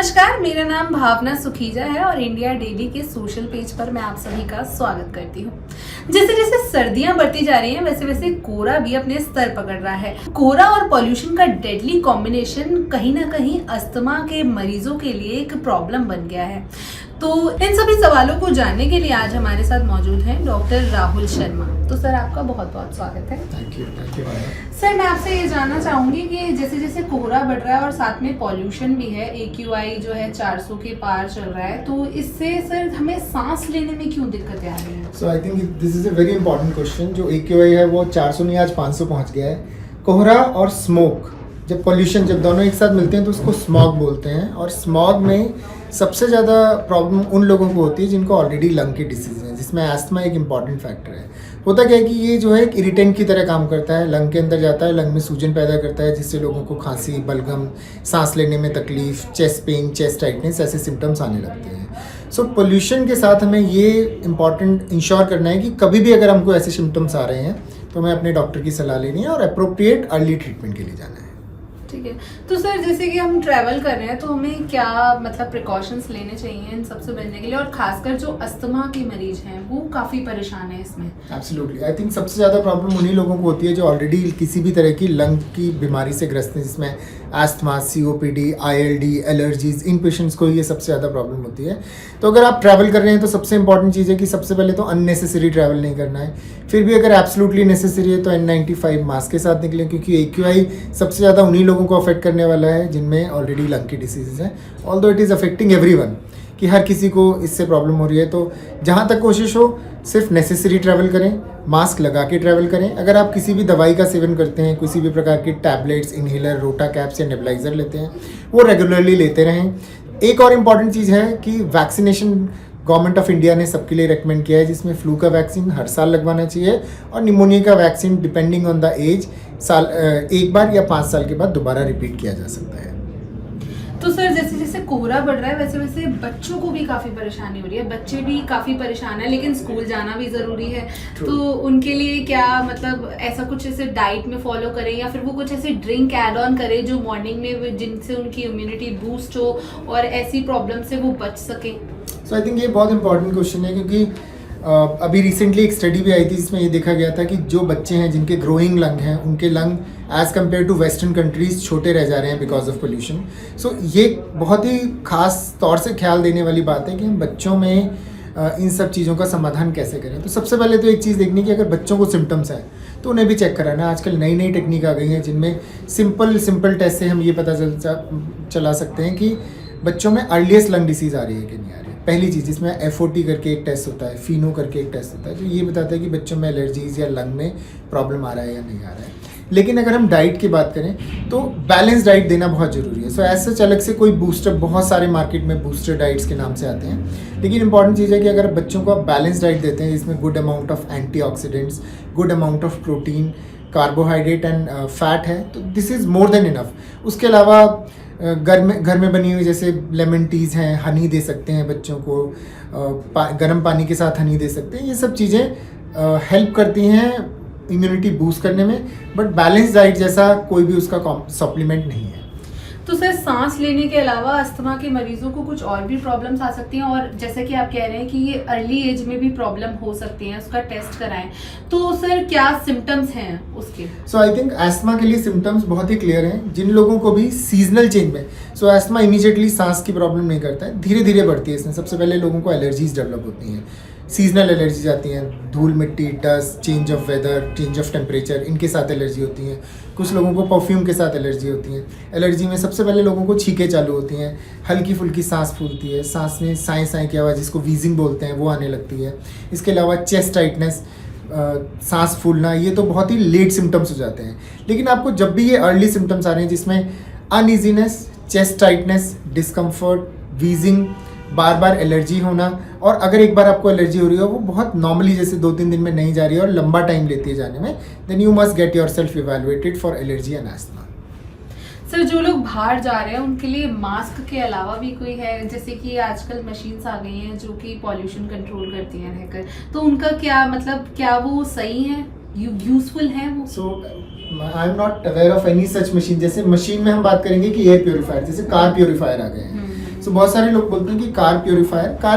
नमस्कार, मेरा नाम भावना सुखीजा है और इंडिया डेली के सोशल पेज पर मैं आप सभी का स्वागत करती हूँ। जैसे जैसे सर्दियां बढ़ती जा रही हैं वैसे वैसे कोहरा भी अपने स्तर पकड़ रहा है। कोहरा और पॉल्यूशन का डेडली कॉम्बिनेशन कहीं ना कहीं अस्थमा के मरीजों के लिए एक प्रॉब्लम बन गया है। तो इन सभी सवालों को जानने के लिए आज हमारे साथ मौजूद हैं डॉक्टर राहुल शर्मा। तो सर, आपका बहुत बहुत स्वागत है। Thank you. सर, मैं आपसे ये जानना चाहूंगी कि जैसे जैसे कोहरा बढ़ रहा है और साथ में पॉल्यूशन भी है, AQI जो है 400 के पार चल रहा है, तो इससे सर हमें सांस लेने में क्यों दिक्कतें आ रही हैं? So I think this is a very important question. जो AQI है वो 400 नहीं, आज 500 पहुंच गया है। कोहरा और स्मोक, जब पॉल्यूशन जब दोनों एक साथ मिलते हैं तो उसको स्मॉग बोलते हैं। और स्मॉग में सबसे ज़्यादा प्रॉब्लम उन लोगों को होती है जिनको ऑलरेडी लंग की डिसीज है, जिसमें एस्थमा एक इंपॉर्टेंट फैक्टर है। होता क्या है कि ये जो है एक इरिटेंट की तरह काम करता है, लंग के अंदर जाता है, लंग में सूजन पैदा करता है, जिससे लोगों को खांसी, बलगम, सांस लेने में तकलीफ, चेस्ट पेन, चेस्ट टाइटनेस ऐसे सिम्टम्स आने लगते हैं। सो पोल्यूशन के साथ हमें ये इम्पॉर्टेंट इंश्योर करना है कि कभी भी अगर हमको ऐसे सिम्टम्स आ रहे हैं तो हमें अपने डॉक्टर की सलाह लेनी है और अप्रोप्रिएट अर्ली ट्रीटमेंट के लिए जाना है। ठीक है। तो सर, जैसे कि हम ट्रैवल कर रहे हैं तो हमें क्या मतलब प्रिकॉशंस लेने चाहिए इन सबसे बचने के लिए, और खासकर जो अस्थमा के मरीज हैं वो काफ़ी परेशान है इसमें? एब्सोल्युटली। आई थिंक सबसे ज़्यादा प्रॉब्लम उन्हीं लोगों को होती है जो ऑलरेडी किसी भी तरह की लंग की बीमारी से ग्रस्त हैं, जिसमें एस्थमा, COPD, ILD, एलर्जीज, इन पेशेंट्स को ये सबसे ज़्यादा प्रॉब्लम होती है। तो अगर आप ट्रैवल कर रहे हैं तो सबसे इंपॉर्टेंट चीज़ है कि सबसे पहले तो अननेसेसरी ट्रैवल नहीं करना है। फिर भी अगर एब्सोल्युटली नेसेसरी है तो N95 मास्क के साथ निकलें, क्योंकि AQI सबसे ज़्यादा उन्हीं लोगों को अफेक्ट करने वाला है जिनमें ऑलरेडी लंग की डिसीज़ है। Although it is affecting everyone, कि हर किसी को इससे प्रॉब्लम हो रही है। तो जहाँ तक कोशिश हो सिर्फ नेसेसरी ट्रैवल करें, मास्क लगा के ट्रैवल करें। अगर आप किसी भी दवाई का सेवन करते हैं, किसी भी प्रकार की टैबलेट्स, इन्हेलर, रोटा कैप्स या नेबुलाइजर लेते हैं, वो रेगुलरली लेते रहें। एक और इम्पॉर्टेंट चीज़ है कि वैक्सीनेशन गवर्नमेंट ऑफ इंडिया ने सबके लिए रेकमेंड किया है, जिसमें फ्लू का वैक्सीन हर साल लगवाना चाहिए और निमोनिया का vaccine depending on the age एक बार या 5 साल के बाद दोबारा रिपीट किया जा सकता है। तो सर, जैसे जैसे कोहरा बढ़ रहा है वैसे वैसे बच्चों को भी काफ़ी परेशानी हो रही है, बच्चे भी काफ़ी परेशान है, लेकिन स्कूल जाना भी ज़रूरी है। तो उनके लिए क्या मतलब ऐसा कुछ ऐसे डाइट में फॉलो करें या फिर वो कुछ ऐसे ड्रिंक ऐड ऑन करें जो मॉर्निंग में जिनसे उनकी इम्यूनिटी बूस्ट हो और ऐसी प्रॉब्लम से वो बच सके? सो आई थिंक ये बहुत इंपॉर्टेंट क्वेश्चन है, क्योंकि अभी रिसेंटली एक स्टडी भी आई थी जिसमें ये देखा गया था कि जो बच्चे हैं जिनके ग्रोइंग लंग हैं, उनके lung as compare to western countries छोटे रह जा रहे हैं बिकॉज ऑफ पोल्यूशन। सो ये बहुत ही खास तौर से ख्याल देने वाली बात है कि हम बच्चों में इन सब चीज़ों का समाधान कैसे करें। तो सबसे पहले तो एक चीज़ देखनी कि अगर बच्चों को सिम्टम्स हैं तो उन्हें भी चेक कराना। आजकल नई नई टेक्निक आ गई हैं जिनमें सिंपल टेस्ट से हम ये पता चला सकते हैं कि बच्चों में अर्लीस्ट लंग डिसीज़ आ रही है कि नहीं आ रही है। पहली चीज़, जिसमें FOT करके एक टेस्ट होता है, फिनो करके एक टेस्ट होता है, जो ये बताता है कि बच्चों में एलर्जीज या लंग में प्रॉब्लम आ रहा है या नहीं आ रहा है। लेकिन अगर हम डाइट की बात करें तो बैलेंस डाइट देना बहुत ज़रूरी है। सो ऐसे सच अलग से कोई बूस्टर, बहुत सारे मार्केट में बूस्टर डाइट्स के नाम से आते हैं, लेकिन इंपॉर्टेंट चीज़ है कि अगर बच्चों को आप बैलेंस डाइट देते हैं जिसमें good amount of antioxidants, good amount of protein, carbohydrate and fat है, तो this is more than enough. उसके अलावा घर में बनी हुई जैसे लेमन टीज़ हैं, हनी दे सकते हैं बच्चों को, गर्म पानी के साथ हनी दे सकते हैं। ये सब चीज़ें हेल्प करती हैं इम्यूनिटी बूस्ट करने में, बट बैलेंस डाइट जैसा कोई भी उसका सप्लीमेंट नहीं है। तो सर, सांस लेने के अलावा अस्थमा के मरीजों को कुछ और भी प्रॉब्लम्स आ सकती हैं, और जैसे कि आप कह रहे हैं कि ये अर्ली एज में भी प्रॉब्लम हो सकती है, उसका टेस्ट कराएं, तो सर क्या सिम्टम्स हैं उसके? सो आई थिंक एस्थमा के लिए सिम्टम्स बहुत ही क्लियर हैं। जिन लोगों को भी सीजनल चेंज में, सो एस्थमा इमीडिएटली सांस की प्रॉब्लम नहीं करता है, धीरे धीरे बढ़ती है इसमें। सबसे पहले लोगों को एलर्जीज डेवलप होती हैं, सीजनल एलर्जीज आती हैं, धूल मिट्टी, dust, change of weather, change of temperature, इनके साथ एलर्जी होती है। कुछ लोगों को परफ्यूम के साथ एलर्जी होती है। एलर्जी में सबसे पहले लोगों को छींकें चालू होती हैं, हल्की फुल्की सांस फूलती है, सांस में साएँ साएँ की आवाज़ जिसको वीजिंग बोलते हैं वो आने लगती है। इसके अलावा चेस्ट टाइटनेस, सांस फूलना, ये तो बहुत ही लेट सिम्टम्स हो जाते हैं। लेकिन आपको जब भी ये अर्ली सिम्टम्स आ रहे हैं जिसमें uneasiness, chest tightness, discomfort, wheezing, बार बार एलर्जी होना, और अगर एक बार आपको एलर्जी हो रही है वो बहुत नॉर्मली जैसे 2-3 दिन में नहीं जा रही है और लंबा टाइम लेती है जाने में, then you must get yourself evaluated for allergy and asthma. Sir, जो लोग बाहर जा रहे हैं उनके लिए मास्क के अलावा भी कोई है? जैसे कि आजकल मशीन्स आ गई हैं जो कि पॉल्यूशन कंट्रोल करती हैं रहकर, तो उनका क्या मतलब, क्या वो सही है, यूजफुल है वो? So I am not aware of any such machine. जैसे मशीन में हम बात करेंगे कि एयर प्योरीफायर, जैसे कार प्योरीफायर आ गए हैं, सो बहुत सारे लोग बोलते हैं कि कार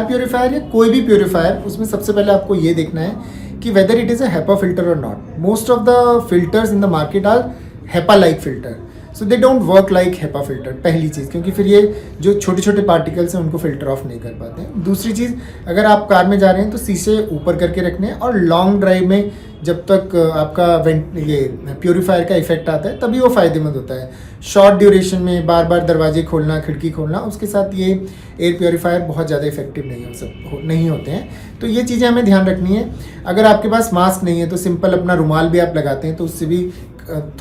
प्योरीफायर या कोई भी प्योरीफायर, उसमें सबसे पहले आपको ये देखना है कि whether it is a HEPA filter और not. Most of the filters in the market are HEPA like filter, so they don't work like HEPA filter. पहली चीज़, क्योंकि फिर ये जो छोटे छोटे पार्टिकल्स हैं उनको फिल्टर ऑफ नहीं कर पाते हैं. दूसरी चीज़, अगर आप कार में जा रहे हैं तो शीशे ऊपर करके रखने हैं, और लॉन्ग ड्राइव में जब तक आपका ये प्योरीफायर का इफेक्ट आता है तभी वो फ़ायदेमंद होता है. शॉर्ट ड्यूरेशन में बार बार दरवाजे खोलना, खिड़की खोलना, उसके साथ ये एयर प्योरीफायर बहुत ज़्यादा इफेक्टिव नहीं होते हैं. तो ये चीज़ें हमें ध्यान रखनी है. अगर आपके पास मास्क नहीं है तो सिंपल अपना रुमाल भी आप लगाते हैं तो उससे भी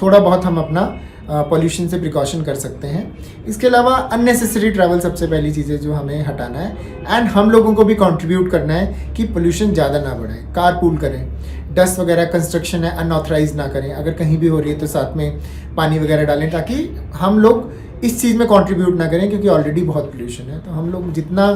थोड़ा बहुत हम अपना पॉल्यूशन से प्रिकॉशन कर सकते हैं. इसके अलावा अननेसेसरी ट्रैवल सबसे पहली चीज़ है जो हमें हटाना है. एंड हम लोगों को भी कंट्रीब्यूट करना है कि पोल्यूशन ज़्यादा ना बढ़े. कार पूल करें, डस्ट वगैरह कंस्ट्रक्शन है अनऑथराइज ना करें. अगर कहीं भी हो रही है तो साथ में पानी वगैरह डालें, ताकि हम लोग इस चीज़ में कंट्रीब्यूट ना करें, क्योंकि ऑलरेडी बहुत पोल्यूशन है. तो हम लोग जितना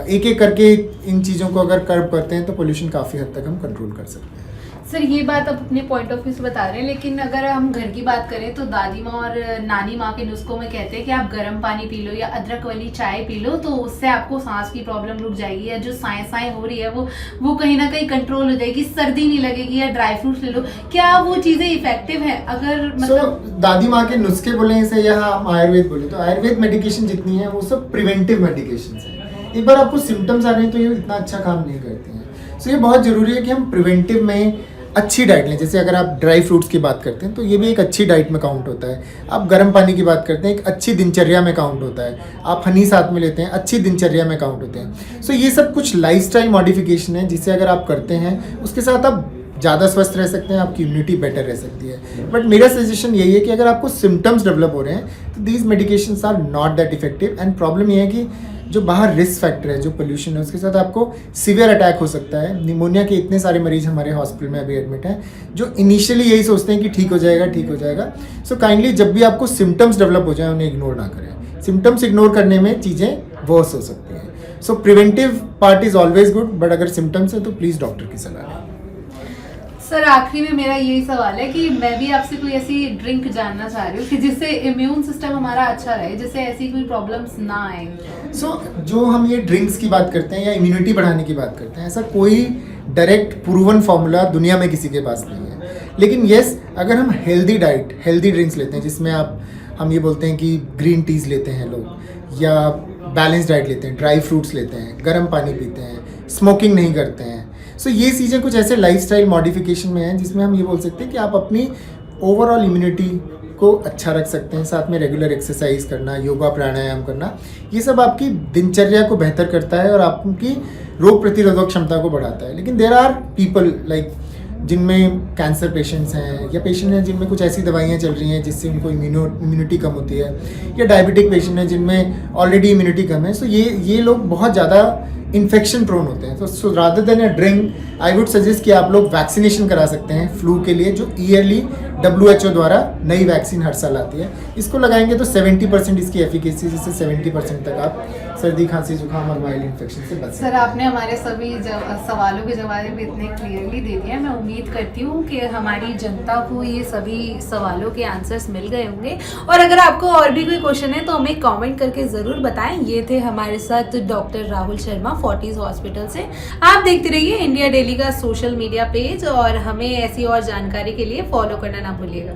एक एक करके इन चीज़ों को अगर कर्व करते हैं तो पोल्यूशन काफ़ी हद तक हम कंट्रोल कर सकते हैं. सर ये बात आप अपने पॉइंट ऑफ व्यू से बता रहे हैं, लेकिन अगर हम घर की बात करें तो दादी माँ और नानी माँ के नुस्खों में कहते हैं कि आप गर्म पानी पी लो या अदरक वाली चाय पी लो, तो उससे आपको सांस की प्रॉब्लम रुक जाएगी, या जो साएं हो रही है वो कहीं ना कहीं कंट्रोल हो जाएगी, सर्दी नहीं लगेगी, या ड्राई फ्रूट्स ले लो. क्या वो चीज़ें इफेक्टिव है? अगर मतलब दादी माँ के नुस्खे बोले इसे या हम आयुर्वेद बोले, तो आयुर्वेद मेडिकेशन जितनी है वो सब प्रिवेंटिव मेडिकेशन है. एक बार आपको सिम्टम्स आ रहे हैं तो ये इतना अच्छा काम नहीं करते हैं. सो ये बहुत ज़रूरी है कि हम प्रिवेंटिव में अच्छी डाइट लें. जैसे अगर आप ड्राई फ्रूट्स की बात करते हैं तो ये भी एक अच्छी डाइट में काउंट होता है. आप गर्म पानी की बात करते हैं, एक अच्छी दिनचर्या में काउंट होता है. आप हनी साथ में लेते हैं, अच्छी दिनचर्या में काउंट होते हैं. सो ये सब कुछ लाइफस्टाइल मॉडिफिकेशन है जिसे अगर आप करते हैं उसके साथ आप ज़्यादा स्वस्थ रह सकते हैं, आपकी इम्यूनिटी बेटर रह सकती है. बट मेरा सजेशन यही है कि अगर आपको सिम्टम्स डेवलप हो रहे हैं तो these medications are not that effective. And problem ये है कि जो बाहर रिस्क फैक्टर है, जो पोल्यूशन है, उसके साथ आपको सीवियर अटैक हो सकता है. निमोनिया के इतने सारे मरीज हमारे हॉस्पिटल में अभी एडमिट हैं जो इनिशियली यही सोचते हैं कि ठीक हो जाएगा. सो काइंडली जब भी आपको सिम्टम्स डेवलप हो जाए उन्हें इग्नोर ना करें. सिम्टम्स इग्नोर करने में चीज़ें वर्स हो सकती हैं. So preventive part is always good, but अगर सिम्टम्स है तो प्लीज़ डॉक्टर की सलाह लें. सर आखिरी में मेरा यही सवाल है कि मैं भी आपसे कोई ऐसी ड्रिंक जानना चाह रही हूँ कि जिससे इम्यून सिस्टम हमारा अच्छा रहे, जिससे ऐसी कोई प्रॉब्लम्स ना आए. जो हम ये ड्रिंक्स की बात करते हैं या इम्यूनिटी बढ़ाने की बात करते हैं, ऐसा कोई डायरेक्ट प्रूवन फॉर्मूला दुनिया में किसी के पास नहीं है. लेकिन येस, अगर हम हेल्दी डाइट, हेल्दी ड्रिंक्स लेते हैं जिसमें हम ये बोलते हैं कि ग्रीन टीज़ लेते हैं लोग, या बैलेंस डाइट लेते हैं, ड्राई फ्रूट्स लेते हैं, गर्म पानी पीते हैं, स्मोकिंग नहीं करते हैं. सो ये चीज़ें कुछ ऐसे लाइफस्टाइल मॉडिफिकेशन में हैं जिसमें हम ये बोल सकते हैं कि आप अपनी ओवरऑल इम्यूनिटी को अच्छा रख सकते हैं. साथ में रेगुलर एक्सरसाइज करना, योगा प्राणायाम करना, ये सब आपकी दिनचर्या को बेहतर करता है और आपकी रोग प्रतिरोधक क्षमता को बढ़ाता है. लेकिन देयर आर पीपल लाइक जिनमें कैंसर पेशेंट्स हैं, या पेशेंट हैं जिनमें कुछ ऐसी दवाइयाँ चल रही हैं जिससे उनको इम्यूनिटी कम होती है, या डायबिटिक पेशेंट हैं जिनमें ऑलरेडी इम्यूनिटी कम है. सो ये लोग बहुत ज़्यादा इन्फेक्शन प्रोन होते हैं. तो so rather than a drink I would suggest कि आप लोग वैक्सीनेशन करा सकते हैं फ्लू के लिए, जो ईयरली WHO द्वारा नई वैक्सीन हर साल आती है. इसको लगाएंगे तो 70% इसकी एफिकेसी, जिससे 70% तक आप सर्दी, खांसी, जुकाम और वायरल इन्फेक्शन से बच सकते हैं. सर आपने हमारे सभी सवालों के जवाब भी इतने क्लियरली दे दिए. मैं उम्मीद करती हूँ कि हमारी जनता को ये सभी सवालों के आंसर्स मिल गए होंगे. और अगर आपको और भी कोई क्वेश्चन है तो हमें कमेंट करके ज़रूर बताएं. ये थे हमारे साथ doctor Rahul Sharma Fortis hospital से. आप देखते रहिए इंडिया डेली का सोशल मीडिया पेज, और हमें ऐसी और जानकारी के लिए फॉलो करना ना भूलिएगा.